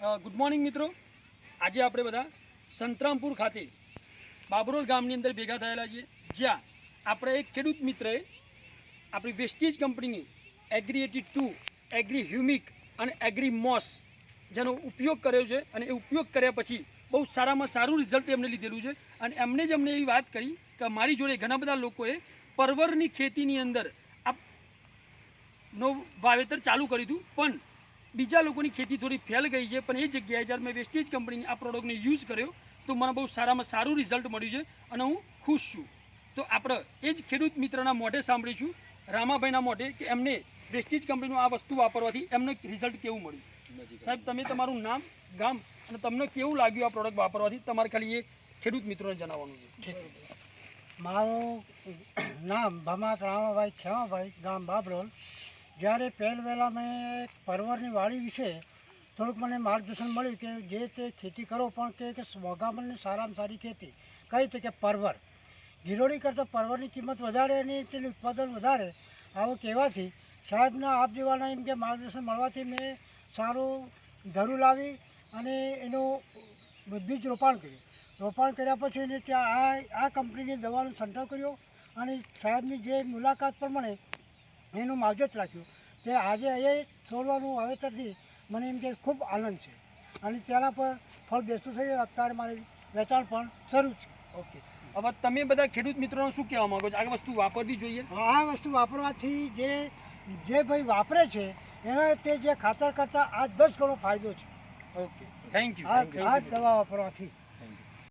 Good morning મિત્રો. આજે આપણે બધા સંતરામપુર ખાતે બાબરોલ ગામની અંદર ભેગા થયેલા છીએ, જ્યાં આપણે એક ખેડૂત મિત્રએ આપણી વેસ્ટીજ કંપનીની એગ્રી 82, એગ્રી હ્યુમિક અને એગ્રી મોસ જેનો ઉપયોગ કર્યો છે અને એ ઉપયોગ કર્યા પછી બહુ સારામાં સારું રિઝલ્ટ એમને લીધેલું છે. અને એમને જ અમને એવી વાત કરી કે મારી જોડે ઘણા બધા લોકોએ પરવરની ખેતીની અંદર નો વાવેતર ચાલુ કર્યું હતું, પણ બીજા લોકોની ખેતી થોડી ફેલ ગઈ છે. પણ એ જગ્યાએ જ્યારે મેં વેસ્ટેજ કંપનીની આ પ્રોડક્ટને યુઝ કર્યો તો મને બહુ સારામાં સારું રિઝલ્ટ મળ્યું છે અને હું ખુશ છું. તો આપણે એ જ ખેડૂત મિત્રના મોઢે સાંભળીશું, રામાભાઈના મોઢે, કે એમને વેસ્ટેજ કંપનીનું આ વસ્તુ વાપરવાથી એમને રિઝલ્ટ કેવું મળ્યું. સાહેબ, તમે તમારું નામ, ગામ અને તમને કેવું લાગ્યું આ પ્રોડક્ટ વાપરવાથી તમારે ખાલી એ ખેડૂત મિત્રોને જણાવવાનું છે. મારું નામ ભમાત રામાભાઈ ખેમાભાઈ, ગામ બાબરોલ. જ્યારે પહેલાં મેં પરવરની વાડી વિશે થોડુંક મને માર્ગદર્શન મળ્યું કે જે તે ખેતી કરો, પણ કે સોગામણની સારામાં સારી ખેતી કઈ રીતે કે પરવર. ગિલોડી કરતાં પરવરની કિંમત વધારે અને તેનું ઉત્પાદન વધારે, આવું કહેવાથી સાહેબના આપ જેવાના એમ કે માર્ગદર્શન મળવાથી મેં સારું ધરું લાવી અને એનું બીજ રોપાણ કર્યું. રોપાણ કર્યા પછી એને ત્યાં આ કંપનીની દવાનો છંટકાવ કર્યો અને સાહેબની જે મુલાકાત પ્રમાણે એનું માવજત રાખ્યું. તે આજે એ છોડવાનું વાવેતરથી મને એમ કે ખૂબ આનંદ છે અને તેના પર ફળ બેસતું થઈ ગયું. અત્યારે મારે વેચાણ પણ શરૂ છે. ઓકે, હવે તમે બધા ખેડૂત મિત્રોને શું કહેવા માંગો છો? આ વસ્તુ વાપરવી જોઈએ? આ વસ્તુ વાપરવાથી જે ભાઈ વાપરે છે એને તે જે ખાતર કરતાં આ 10 ગણો ફાયદો છે. Okay, thank you. આ દવા વાપરવાથી